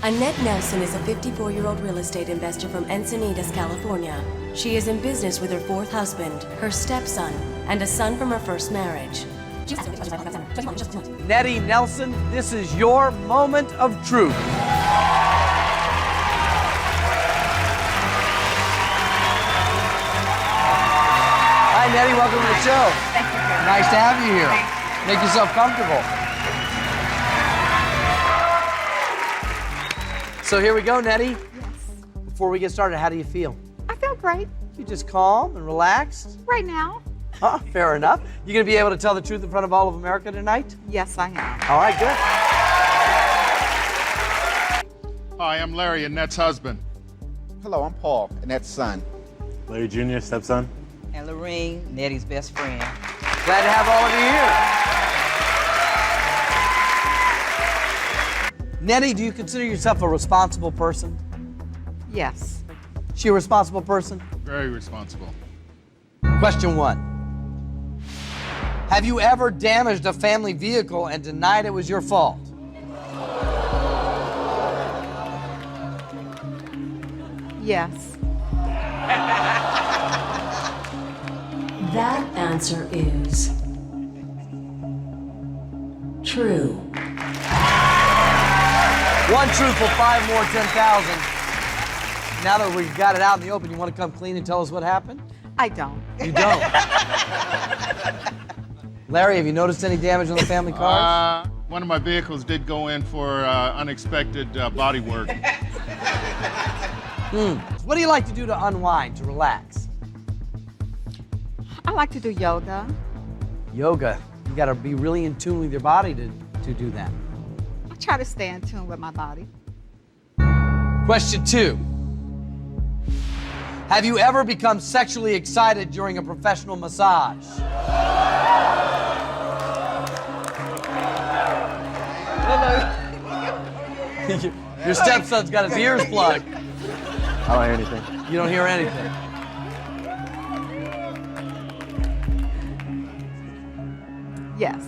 Annette Nelson is a 54-year-old real estate investor from Encinitas, California. She is in business with her fourth husband, her stepson, and a son from her first marriage. Nettie Nelson, this is your moment of truth. Hi, Nettie. Welcome to the show. Thank you. Nice to have you here. Thanks. Make yourself comfortable. So here we go, Nettie. Yes. Before we get started, how do you feel? I feel great You just calm and relaxed? right now. Huh, fair enough. You gonna be able to tell the truth in front of all of America tonight? Yes, I am. All right, good. Hi, I'm Larry, Annette's husband. Hello, I'm Paul, Annette's son. Larry Jr., stepson. And Lorene, Nettie's best friend. Glad to have all of you here. Nettie, do you consider yourself a responsible person? Yes. She a responsible person? Very responsible. Question 1. Have you ever damaged a family vehicle and denied it was your fault? Yes. That answer is true. 1 truthful, 5 more, 10,000. Now that we've got it out in the open, you want to come clean and tell us what happened? I don't. You don't. Larry, have you noticed any damage on the family cars? One of my vehicles did go in for unexpected body work. What do you like to do to unwind, to relax? I like to do yoga. Yoga. You got to be really in tune with your body to do that. I try to stay in tune with my body. Question 2. Have you ever become sexually excited during a professional massage? Your stepson's got his ears plugged. I don't hear anything. You don't hear anything. Yes.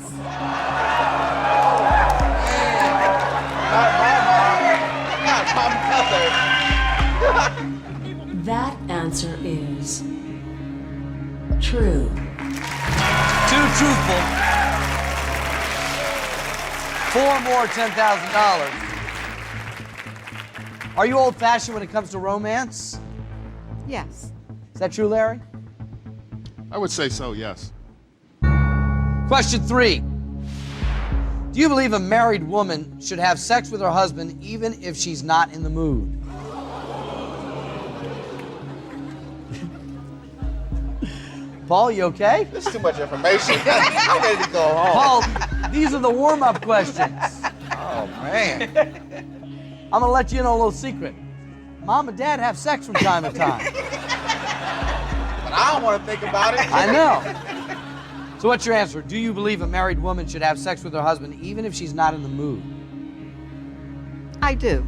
That answer is true. 2 truthful. 4 more, $10,000. Are you old-fashioned when it comes to romance? Yes. Is that true, Larry? I would say so, yes. Question 3. Do you believe a married woman should have sex with her husband even if she's not in the mood? Paul, you okay? This is too much information. I'm ready to go home. Paul, these are the warm-up questions. Oh, man. I'm gonna let you in on a little secret. Mom and Dad have sex from time to time. But I don't want to think about it. I know. So what's your answer? Do you believe a married woman should have sex with her husband even if she's not in the mood? I do.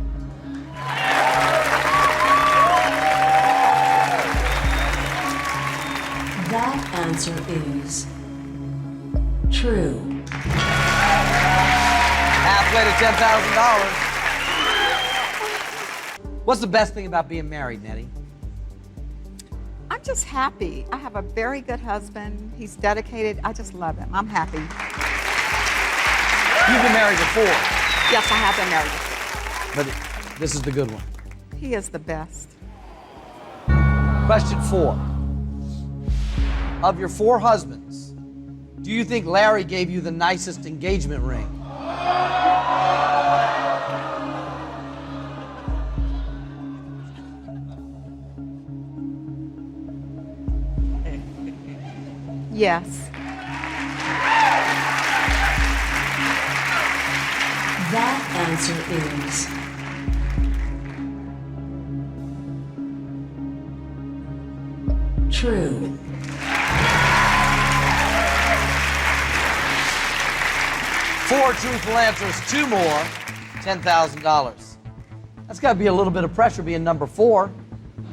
That answer is true. Halfway to $10,000. What's the best thing about being married, Nettie? I'm just happy. I have a very good husband. He's dedicated. I just love him. I'm happy. You've been married before, Yes, I have been married before. but this is the good one. He is the best. Question 4. Of your 4 husbands, do you think Larry gave you the nicest engagement ring? Yes. That answer is true. 4 truthful answers, 2 more, $10,000. That's got to be a little bit of pressure being number 4.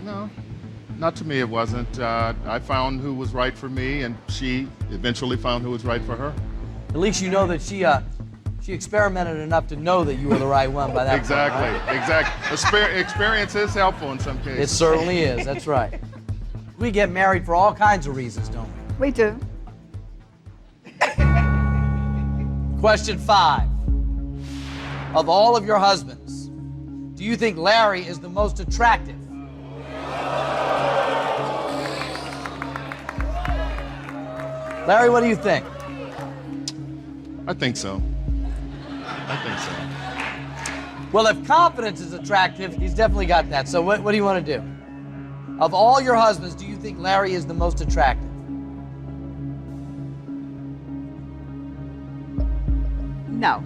No, not to me it wasn't. I found who was right for me, and she eventually found who was right for her. At least you know that she She experimented enough to know that you were the right one by that point, Exactly, right? exactly. Experience is helpful in some cases. It certainly is, that's right. We get married for all kinds of reasons, don't we? We do. Question 5. Of all of your husbands, do you think Larry is the most attractive? Larry, what do you think? I think so. I think so. Well, if confidence is attractive, he's definitely got that. So what do you want to do? Of all your husbands, do you think Larry is the most attractive? No.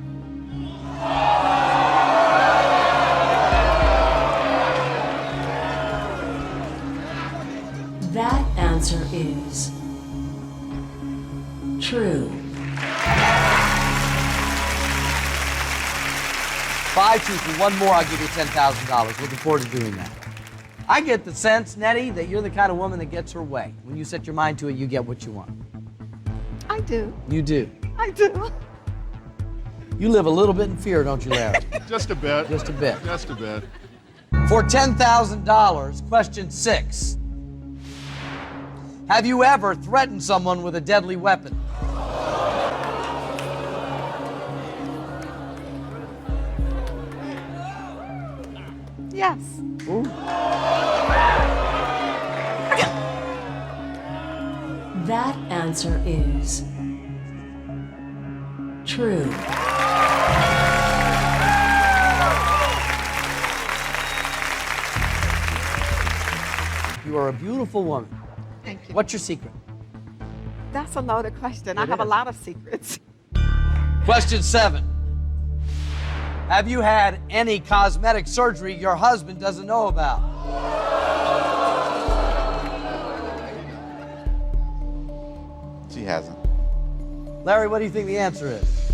That answer is true. 5 truthful, one more, I'll give you $10,000. Looking forward to doing that. I get the sense, Nettie, that you're the kind of woman that gets her way. When you set your mind to it, you get what you want. I do. You do. I do. You live a little bit in fear, don't you, Larry? Just a bit. Just a bit. Just a bit. For $10,000, question 6. Have you ever threatened someone with a deadly weapon? Yes. That answer is true. You are a beautiful woman. Thank you. What's your secret? That's a loaded question. I It have a is. lot of secrets. Question 7. Have you had any cosmetic surgery your husband doesn't know about? She hasn't. Larry, what do you think the answer is?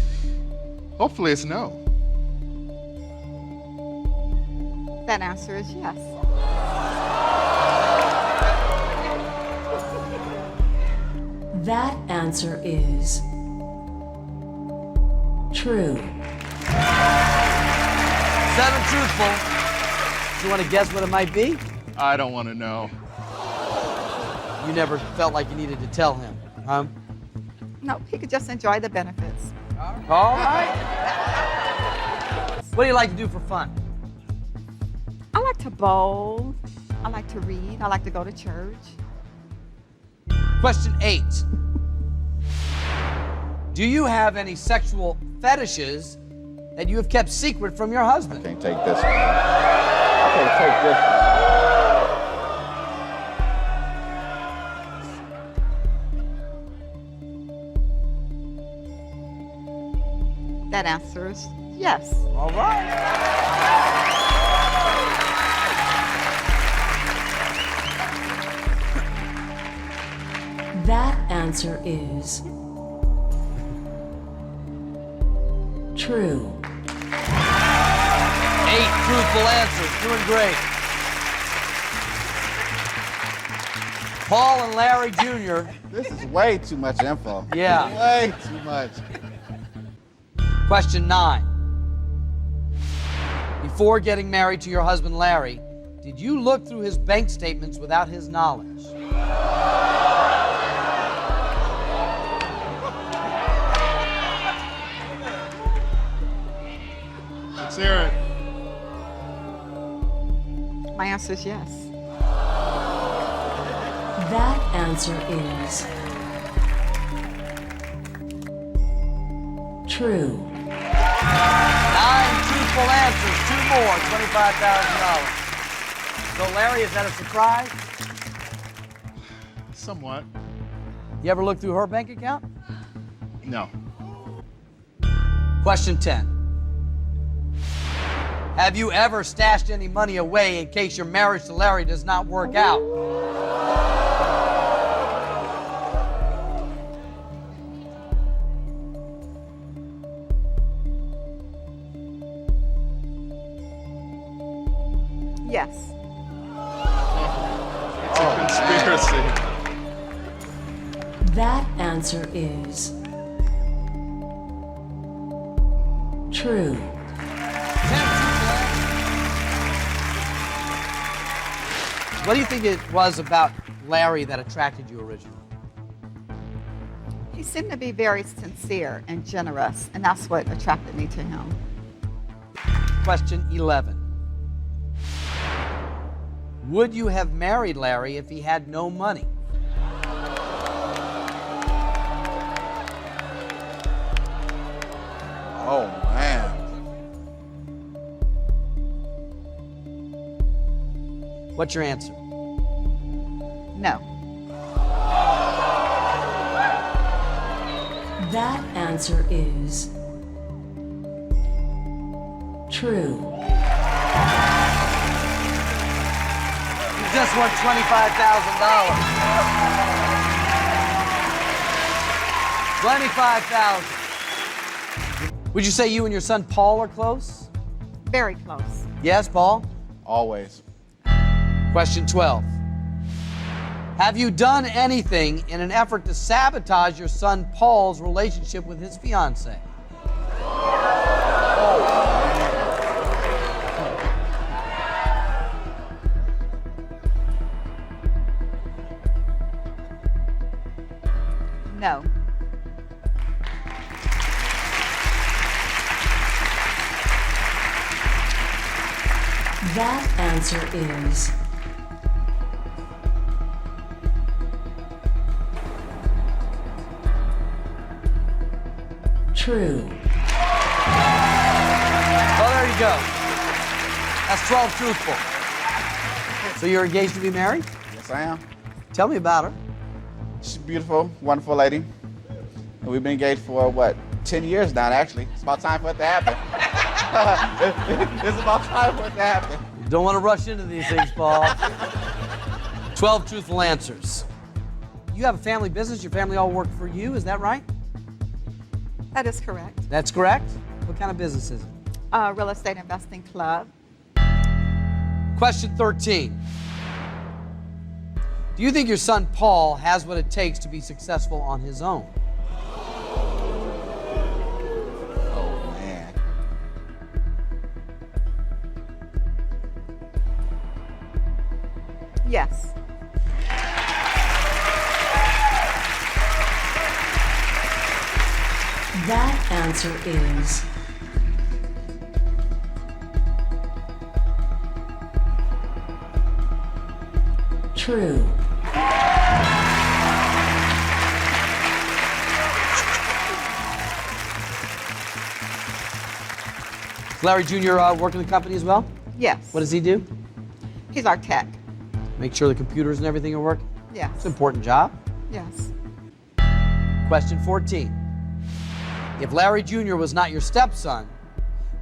Hopefully it's no. That answer is yes. That answer is true. 7 truthful. Do you want to guess what it might be? I don't want to know. You never felt like you needed to tell him, huh? No, he could just enjoy the benefits. All right. What do you like to do for fun? I like to bowl. I like to read. I like to go to church. Question 8. Do you have any sexual fetishes that you have kept secret from your husband? Can't take this one. I can't take this one. That answer is yes. All right. That answer is true. 8 truthful answers. Doing great. Paul and Larry Jr. This is way too much info. Yeah. Way too much. Question 9. Before getting married to your husband, Larry, did you look through his bank statements without his knowledge? Let's hear it. My answer is yes. That answer is true. 9 truthful answers. 2 more. $25,000. So, Larry, is that a surprise? Somewhat. You ever look through her bank account? No. Question 10. Have you ever stashed any money away in case your marriage to Larry does not work out? Yes. It's a conspiracy. That answer is True. 10 What do you think it was about Larry that attracted you originally? He seemed to be very sincere and generous, and that's what attracted me to him. Question 11. Would you have married Larry if he had no money? Oh, man. What's your answer? No. That answer is true. You just won $25,000. $25,000. Would you say you and your son Paul are close? Very close. Yes, Paul? Always. Question 12. Have you done anything in an effort to sabotage your son Paul's relationship with his fiancée? No. That answer is true. Well, there you go. That's 12 truthful. So you're engaged to be married? Yes, I am. Tell me about her. She's a beautiful, wonderful lady. And we've been engaged for, what, 10 years now, actually. It's about time for it to happen. It's about time for it to happen. You don't want to rush into these things, Paul. 12 truthful answers. You have a family business. Your family all work for you. Is that right? That is correct. That's correct. What kind of business is it? Real estate investing club. Question 13. Do you think your son Paul has what it takes to be successful on his own? Oh, man. Yes. That answer is true. Larry Jr. Work in the company as well? Yes. What does he do? He's our tech. Make sure the computers and everything are working? Yes. It's an important job. Yes. Question 14. If Larry Jr. was not your stepson,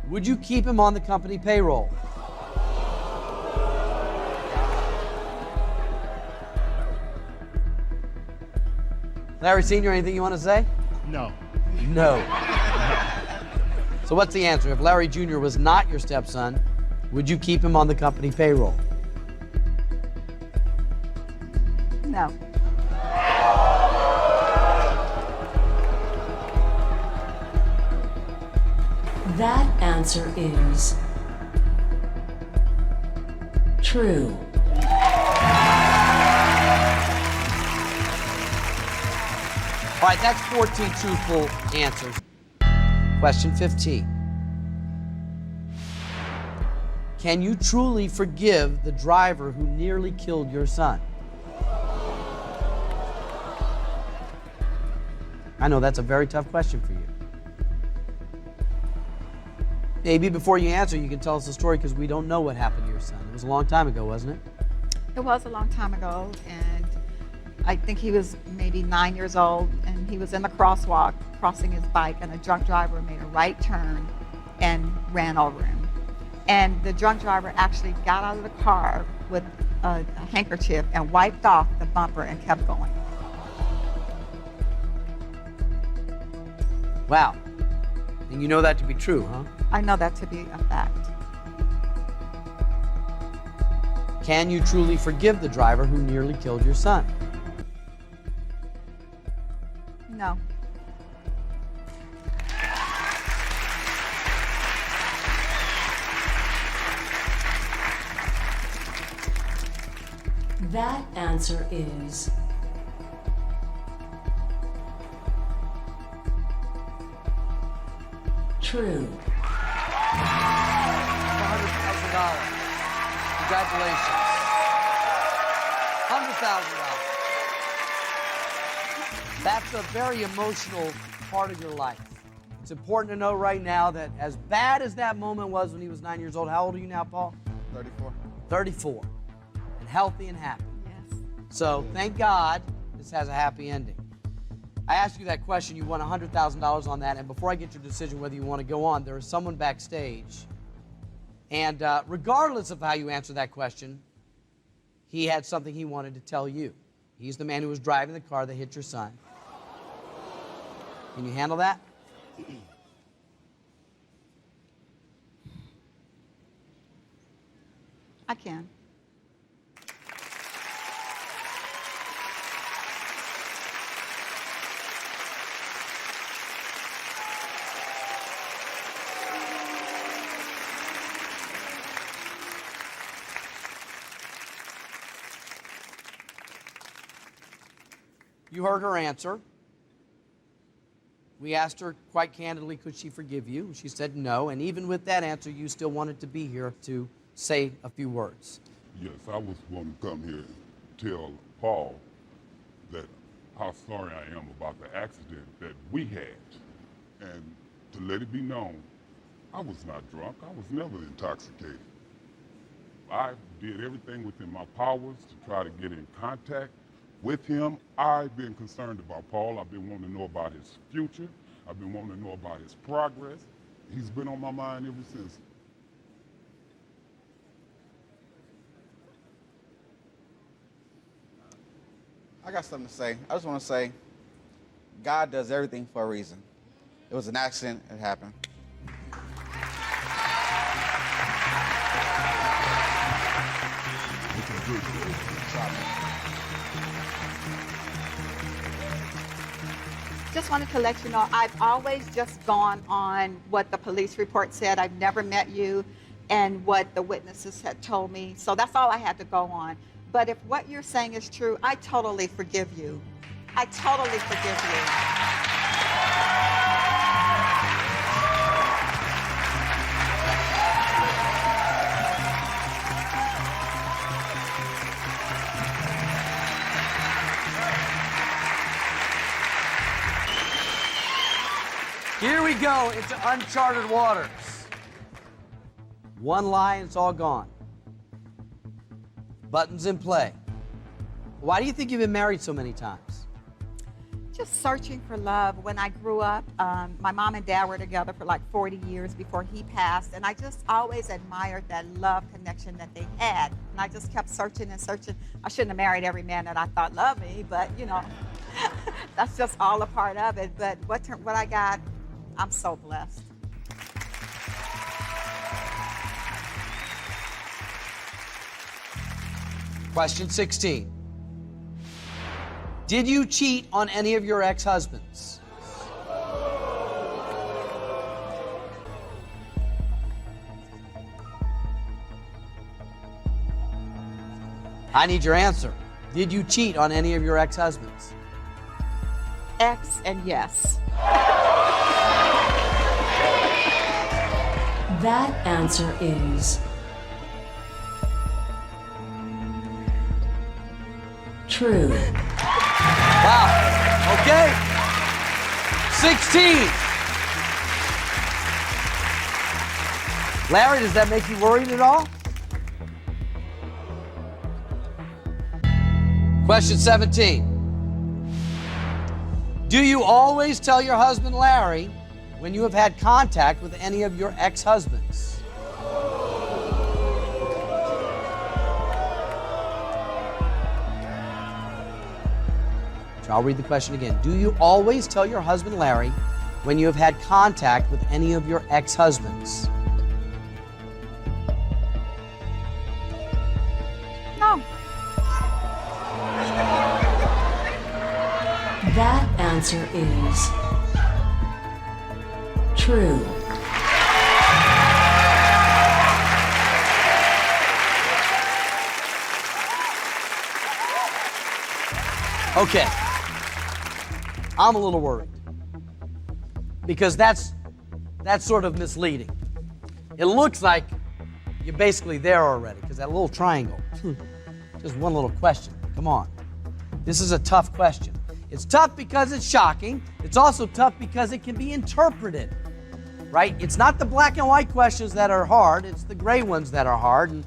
would you keep him on the company payroll? Larry Sr., anything you want to say? No. No. So what's the answer? If Larry Jr. was not your stepson, would you keep him on the company payroll? No. That answer is true. All right, that's 14 truthful answers. Question 15. Can you truly forgive the driver who nearly killed your son? I know that's a very tough question for you. Maybe before you answer, you can tell us the story because we don't know what happened to your son. It was a long time ago, wasn't it? It was a long time ago, and I think he was maybe 9 years old, and he was in the crosswalk crossing his bike, and a drunk driver made a right turn and ran over him. And the drunk driver actually got out of the car with a handkerchief and wiped off the bumper and kept going. Wow. And you know that to be true, huh? I know that to be a fact. Can you truly forgive the driver who nearly killed your son? No. That answer is true. $100,000. Congratulations. $100,000. That's a very emotional part of your life. It's important to know right now that as bad as that moment was when he was 9 years old, how old are you now, Paul? 34. 34. And healthy and happy. Yes. So thank God this has a happy ending. I asked you that question, you won $100,000 on that, and before I get your decision whether you want to go on, there is someone backstage. And regardless of how you answer that question, he had something he wanted to tell you. He's the man who was driving the car that hit your son. Can you handle that? I can. You heard her answer. We asked her quite candidly, could she forgive you? She said no, and even with that answer, you still wanted to be here to say a few words. Yes, I was going to come here and tell Paul that how sorry I am about the accident that we had. And to let it be known, I was not drunk. I was never intoxicated. I did everything within my powers to try to get in contact with him. I've been concerned about Paul. I've been wanting to know about his future. I've been wanting to know about his progress. He's been on my mind ever since. I got something to say. I just want to say, God does everything for a reason. It was an accident. It happened. Just wanted to let you know, I've always just gone on what the police report said. I've never met you and what the witnesses had told me. So that's all I had to go on. But if what you're saying is true, I totally forgive you. I totally forgive you. Here we go into uncharted waters. One lie and it's all gone. Buttons in play. Why do you think you've been married so many times? Just searching for love. When I grew up, my mom and dad were together for like 40 years before he passed, and I just always admired that love connection that they had. And I just kept searching and searching. I shouldn't have married every man that I thought loved me, but you know, that's just all a part of it. But what I got, I'm so blessed. Question 16. Did you cheat on any of your ex-husbands? I need your answer. Did you cheat on any of your ex-husbands? Ex and yes. That answer is true. Wow. Okay. 16. Larry, does that make you worried at all? Question 17. Do you always tell your husband, Larry, when you have had contact with any of your ex-husbands? I'll read the question again. Do you always tell your husband, Larry, when you have had contact with any of your ex-husbands? No. That answer is true. Okay. I'm a little worried because that's sort of misleading. It looks like you're basically there already because that little triangle. Just one little question. Come on. This is a tough question. It's tough because it's shocking. It's also tough because it can be interpreted, right? It's not the black and white questions that are hard. It's the gray ones that are hard. And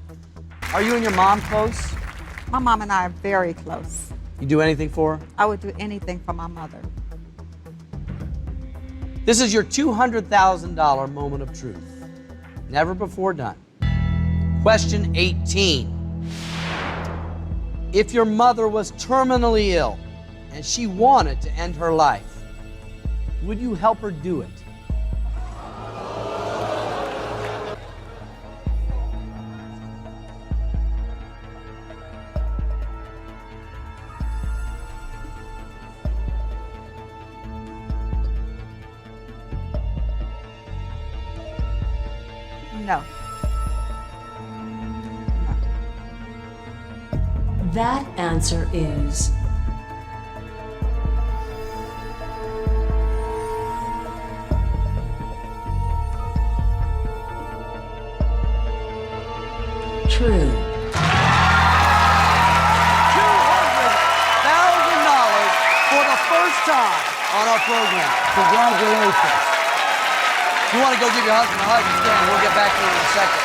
are you and your mom close? My mom and I are very close. You do anything for her? I would do anything for my mother. This is your $200,000 moment of truth. Never before done. Question 18. If your mother was terminally ill and she wanted to end her life, would you help her do it? No. That answer is true. $200,000 for the first time on our program. Congratulations. You want to go give your husband a hug? Stand. We'll get back to you in a second.